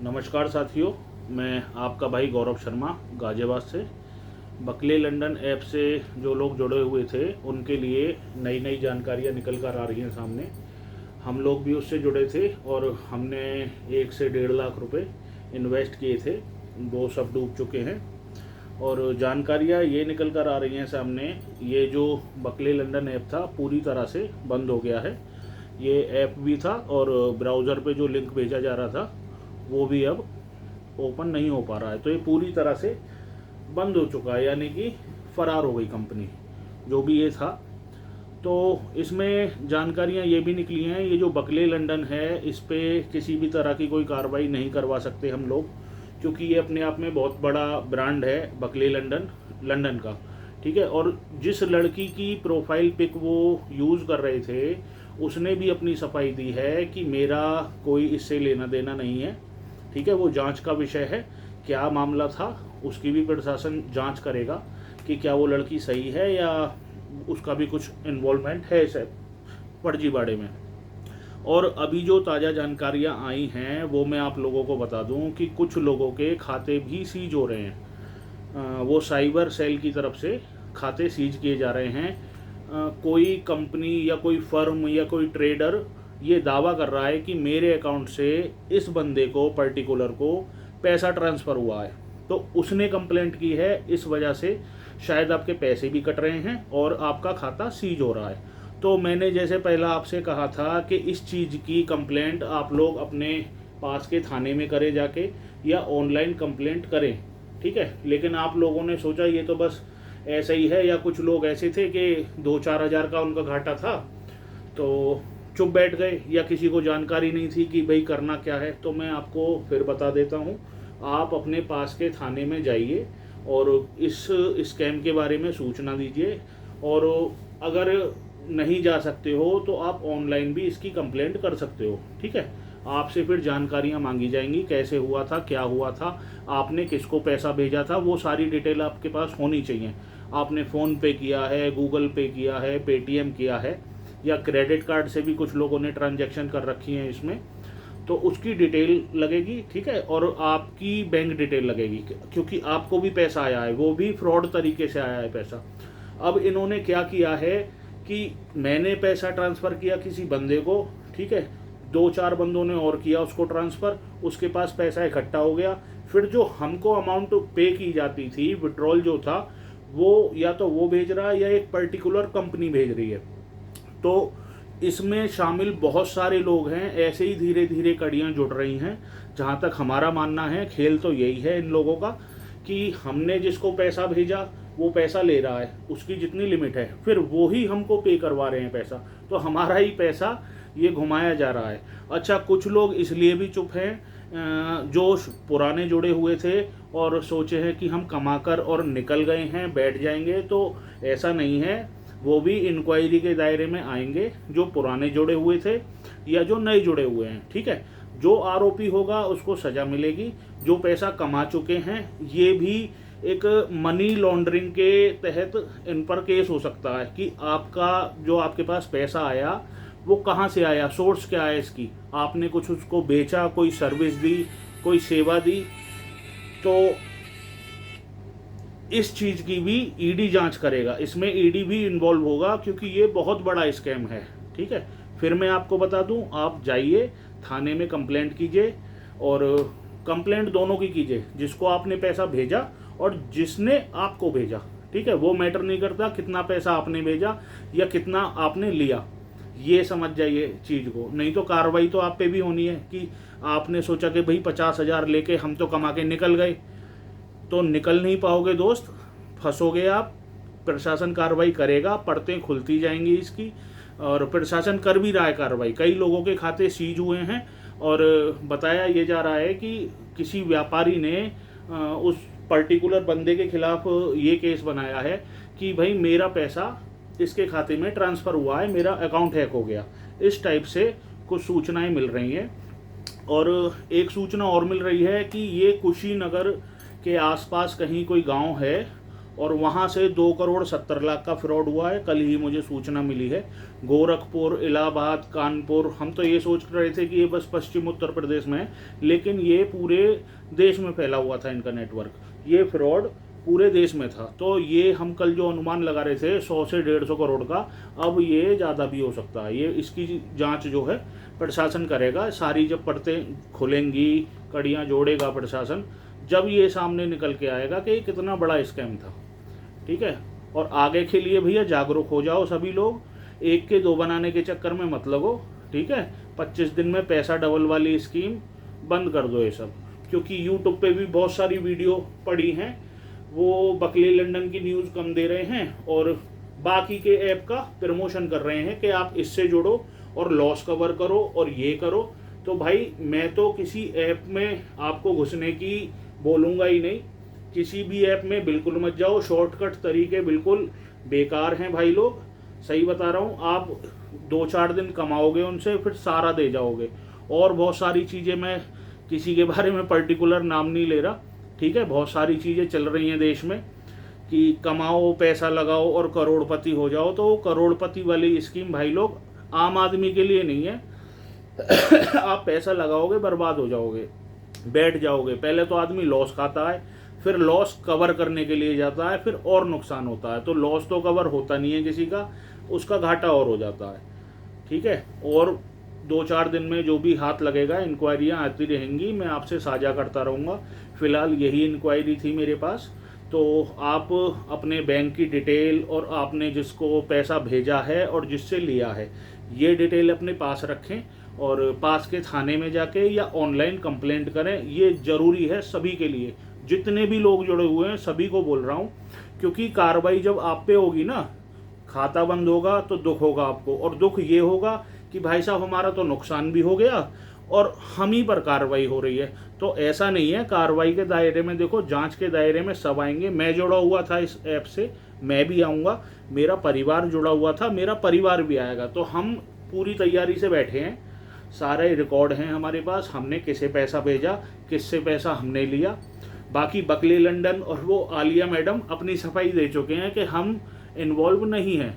नमस्कार साथियों, मैं आपका भाई गौरव शर्मा गाजियाबाद से। बकले लंदन ऐप से जो लोग जुड़े हुए थे उनके लिए नई नई जानकारियाँ निकल कर आ रही हैं सामने। हम लोग भी उससे जुड़े थे और हमने 1 से 1.5 लाख रुपए इन्वेस्ट किए थे। वो सब डूब चुके हैं और जानकारियाँ ये निकल कर आ रही हैं सामने। ये जो बकले लंदन ऐप था पूरी तरह से बंद हो गया है। ये ऐप भी था और ब्राउज़र पे जो लिंक भेजा जा रहा था वो भी अब ओपन नहीं हो पा रहा है। तो ये पूरी तरह से बंद हो चुका है, यानी कि फ़रार हो गई कंपनी जो भी ये था। तो इसमें जानकारियाँ ये भी निकली हैं, ये जो बकले लंदन है इस पे किसी भी तरह की कोई कार्रवाई नहीं करवा सकते हम लोग, क्योंकि ये अपने आप में बहुत बड़ा ब्रांड है बकले लंदन लंदन का। ठीक है, और जिस लड़की की प्रोफाइल पिक वो यूज़ कर रहे थे उसने भी अपनी सफाई दी है कि मेरा कोई इससे लेना देना नहीं है। ठीक है, वो जांच का विषय है, क्या मामला था उसकी भी प्रशासन जांच करेगा कि क्या वो लड़की सही है या उसका भी कुछ इन्वॉल्वमेंट है इस फर्जीवाड़े में। और अभी जो ताज़ा जानकारियां आई हैं वो मैं आप लोगों को बता दूं कि कुछ लोगों के खाते भी सीज हो रहे हैं। वो साइबर सेल की तरफ से खाते सीज किए जा रहे हैं। कोई कंपनी या कोई फर्म या कोई ट्रेडर ये दावा कर रहा है कि मेरे अकाउंट से इस बंदे को पर्टिकुलर को पैसा ट्रांसफ़र हुआ है, तो उसने कंप्लेंट की है, इस वजह से शायद आपके पैसे भी कट रहे हैं और आपका खाता सीज हो रहा है। तो मैंने जैसे पहला आपसे कहा था कि इस चीज़ की कंप्लेंट आप लोग अपने पास के थाने में करें जाके या ऑनलाइन कंप्लेंट करें। ठीक है, लेकिन आप लोगों ने सोचा ये तो बस ऐसा ही है, या कुछ लोग ऐसे थे कि 2-4 हज़ार का उनका घाटा था तो चुप बैठ गए, या किसी को जानकारी नहीं थी कि भाई करना क्या है। तो मैं आपको फिर बता देता हूँ, आप अपने पास के थाने में जाइए और इस स्कैम के बारे में सूचना दीजिए। और अगर नहीं जा सकते हो तो आप ऑनलाइन भी इसकी कंप्लेंट कर सकते हो। ठीक है, आपसे फिर जानकारियाँ मांगी जाएंगी, कैसे हुआ था, क्या हुआ था, आपने किसको पैसा भेजा था, वो सारी डिटेल आपके पास होनी चाहिए। आपने फ़ोन पे किया है, गूगल पे किया है, पेटीएम किया है, या क्रेडिट कार्ड से भी कुछ लोगों ने ट्रांजैक्शन कर रखी है इसमें, तो उसकी डिटेल लगेगी। ठीक है, और आपकी बैंक डिटेल लगेगी, क्योंकि आपको भी पैसा आया है, वो भी फ्रॉड तरीके से आया है पैसा। अब इन्होंने क्या किया है कि मैंने पैसा ट्रांसफ़र किया किसी बंदे को, ठीक है, 2-4 बंदों ने और किया उसको ट्रांसफ़र, उसके पास पैसा इकट्ठा हो गया। फिर जो हमको अमाउंट पे की जाती थी, विड्रॉल जो था, वो या तो वो भेज रहा है या एक पर्टिकुलर कंपनी भेज रही है। तो इसमें शामिल बहुत सारे लोग हैं, ऐसे ही धीरे धीरे कड़ियाँ जुड़ रही हैं। जहाँ तक हमारा मानना है, खेल तो यही है इन लोगों का कि हमने जिसको पैसा भेजा वो पैसा ले रहा है, उसकी जितनी लिमिट है, फिर वो ही हमको पे करवा रहे हैं पैसा, तो हमारा ही पैसा ये घुमाया जा रहा है। अच्छा, कुछ लोग इसलिए भी चुप हैं जो पुराने जुड़े हुए थे और सोचे हैं कि हम कमाकर और निकल गए हैं, बैठ जाएंगे, तो ऐसा नहीं है। वो भी इंक्वायरी के दायरे में आएंगे, जो पुराने जुड़े हुए थे या जो नए जुड़े हुए हैं। ठीक है, जो आरोपी होगा उसको सज़ा मिलेगी। जो पैसा कमा चुके हैं ये भी एक मनी लॉन्ड्रिंग के तहत इन पर केस हो सकता है कि आपका जो आपके पास पैसा आया वो कहाँ से आया, सोर्स क्या है इसकी, आपने कुछ उसको बेचा, कोई सर्विस दी, कोई सेवा दी। तो इस चीज़ की भी ईडी जांच करेगा, इसमें ईडी भी इन्वॉल्व होगा, क्योंकि ये बहुत बड़ा स्कैम है। ठीक है, फिर मैं आपको बता दूं, आप जाइए थाने में कंप्लेंट कीजिए, और कंप्लेंट दोनों की कीजिए, जिसको आपने पैसा भेजा और जिसने आपको भेजा। ठीक है, वो मैटर नहीं करता कितना पैसा आपने भेजा या कितना आपने लिया, ये समझ जाइए चीज़ को। नहीं तो कार्रवाई तो आप पे भी होनी है कि आपने सोचा कि भाई 50,000 लेके हम तो कमा के निकल गए, तो निकल नहीं पाओगे दोस्त, फंसोगे आप। प्रशासन कार्रवाई करेगा, परतें खुलती जाएंगी इसकी, और प्रशासन कर भी रहा है कार्रवाई। कई लोगों के खाते सीज हुए हैं और बताया ये जा रहा है कि किसी व्यापारी ने उस पर्टिकुलर बंदे के खिलाफ ये केस बनाया है कि भाई मेरा पैसा इसके खाते में ट्रांसफ़र हुआ है, मेरा अकाउंट हैक हो गया। इस टाइप से कुछ सूचनाएं मिल रही हैं। और एक सूचना और मिल रही है कि ये कुशीनगर के आसपास कहीं कोई गांव है और वहाँ से 2,70,00,000 का फ्रॉड हुआ है। कल ही मुझे सूचना मिली है। गोरखपुर, इलाहाबाद, कानपुर, हम तो ये सोच रहे थे कि ये बस पश्चिम उत्तर प्रदेश में है, लेकिन ये पूरे देश में फैला हुआ था इनका नेटवर्क। ये फ्रॉड पूरे देश में था। तो ये हम कल जो अनुमान लगा रहे थे 100 से 150 करोड़ का, अब ये ज़्यादा भी हो सकता है। ये इसकी जांच जो है प्रशासन करेगा। सारी जब परतें खुलेंगी, कड़ियाँ जोड़ेगा प्रशासन, जब ये सामने निकल के आएगा कि ये कितना बड़ा स्कैम था। ठीक है, और आगे के लिए भैया जागरूक हो जाओ सभी लोग, एक के दो बनाने के चक्कर में मत लगो। ठीक है, 25 दिन में पैसा डबल वाली स्कीम बंद कर दो ये सब। क्योंकि यूट्यूब पे भी बहुत सारी वीडियो पड़ी हैं, वो बकली लंदन की न्यूज़ कम दे रहे हैं और बाकी के ऐप का प्रमोशन कर रहे हैं कि आप इससे जुड़ो और लॉस कवर करो और ये करो। तो भाई मैं तो किसी ऐप में आपको घुसने की बोलूँगा ही नहीं। किसी भी ऐप में बिल्कुल मत जाओ। शॉर्टकट तरीके बिल्कुल बेकार हैं भाई लोग, सही बता रहा हूँ। आप 2-4 दिन कमाओगे उनसे, फिर सारा दे जाओगे। और बहुत सारी चीज़ें, मैं किसी के बारे में पर्टिकुलर नाम नहीं ले रहा, ठीक है। बहुत सारी चीज़ें चल रही हैं देश में कि कमाओ, पैसा लगाओ और करोड़पति हो जाओ। तो करोड़पति वाली स्कीम भाई लोग आम आदमी के लिए नहीं है। आप पैसा लगाओगे, बर्बाद हो जाओगे, बैठ जाओगे। पहले तो आदमी लॉस खाता है, फिर लॉस कवर करने के लिए जाता है, फिर और नुकसान होता है। तो लॉस तो कवर होता नहीं है किसी का, उसका घाटा और हो जाता है। ठीक है, और 2-4 दिन में जो भी हाथ लगेगा, इंक्वायरियाँ आती रहेंगी, मैं आपसे साझा करता रहूँगा। फ़िलहाल यही इंक्वायरी थी मेरे पास। तो आप अपने बैंक की डिटेल और आपने जिसको पैसा भेजा है और जिससे लिया है, ये डिटेल अपने पास रखें और पास के थाने में जाके या ऑनलाइन कंप्लेंट करें। ये ज़रूरी है सभी के लिए, जितने भी लोग जुड़े हुए हैं सभी को बोल रहा हूँ। क्योंकि कार्रवाई जब आप पे होगी ना, खाता बंद होगा तो दुख होगा आपको, और दुख ये होगा कि भाई साहब हमारा तो नुकसान भी हो गया और हम ही पर कार्रवाई हो रही है। तो ऐसा नहीं है। कार्रवाई के दायरे में देखो, जांच के दायरे में सब आएंगे। मैं जुड़ा हुआ था इस ऐप से, मैं भी आऊँगा। मेरा परिवार जुड़ा हुआ था, मेरा परिवार भी आएगा। तो हम पूरी तैयारी से बैठे हैं। सारे रिकॉर्ड हैं हमारे पास, हमने किसे पैसा भेजा, किससे पैसा हमने लिया। बाकी बकली लंदन और वो आलिया मैडम अपनी सफाई दे चुके हैं कि हम इन्वॉल्व नहीं हैं।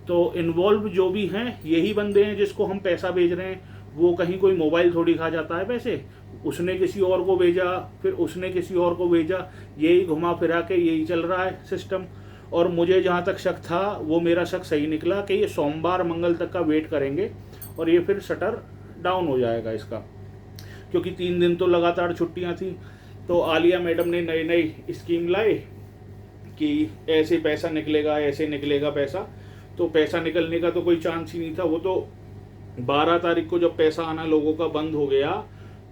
तो इन्वॉल्व जो भी हैं यही बंदे हैं जिसको हम पैसा भेज रहे हैं। वो कहीं कोई मोबाइल थोड़ी खा जाता है पैसे, उसने किसी और को भेजा, फिर उसने किसी और को भेजा, यही घुमा फिरा के यही चल रहा है सिस्टम। और मुझे जहाँ तक शक था, वो मेरा शक सही निकला कि ये सोमवार मंगल तक का वेट करेंगे और ये फिर शटर डाउन हो जाएगा इसका। क्योंकि 3 दिन तो लगातार छुट्टियाँ थी। तो आलिया मैडम ने नई नई स्कीम लाई कि ऐसे पैसा निकलेगा, ऐसे निकलेगा पैसा। तो पैसा निकलने का तो कोई चांस ही नहीं था। वो तो 12 तारीख को जब पैसा आना लोगों का बंद हो गया,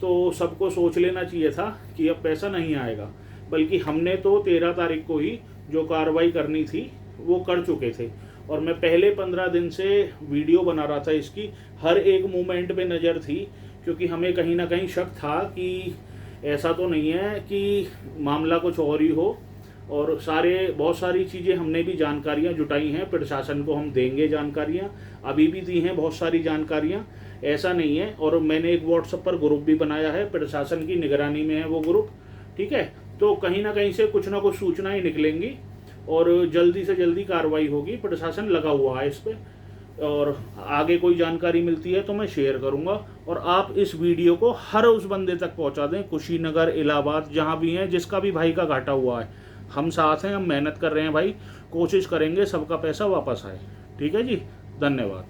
तो सबको सोच लेना चाहिए था कि अब पैसा नहीं आएगा। बल्कि हमने तो 13 तारीख को ही जो कार्रवाई करनी थी वो कर चुके थे। और मैं पहले 15 दिन से वीडियो बना रहा था इसकी, हर एक मूवमेंट पे नज़र थी। क्योंकि हमें कहीं ना कहीं शक था कि ऐसा तो नहीं है कि मामला कुछ और ही हो। और बहुत सारी चीज़ें हमने भी जानकारियां जुटाई हैं, प्रशासन को हम देंगे जानकारियां, अभी भी दी हैं बहुत सारी जानकारियां, ऐसा नहीं है। और मैंने एक व्हाट्सएप पर ग्रुप भी बनाया है, प्रशासन की निगरानी में है वो ग्रुप। ठीक है, तो कहीं ना कहीं से कुछ ना कुछ सूचनाएं निकलेंगी और जल्दी से जल्दी कार्रवाई होगी। प्रशासन लगा हुआ है इस पर, और आगे कोई जानकारी मिलती है तो मैं शेयर करूंगा। और आप इस वीडियो को हर उस बंदे तक पहुंचा दें, कुशीनगर, इलाहाबाद, जहां भी हैं, जिसका भी भाई का घाटा हुआ है। हम साथ हैं, हम मेहनत कर रहे हैं भाई, कोशिश करेंगे सबका पैसा वापस आए। ठीक है जी, धन्यवाद।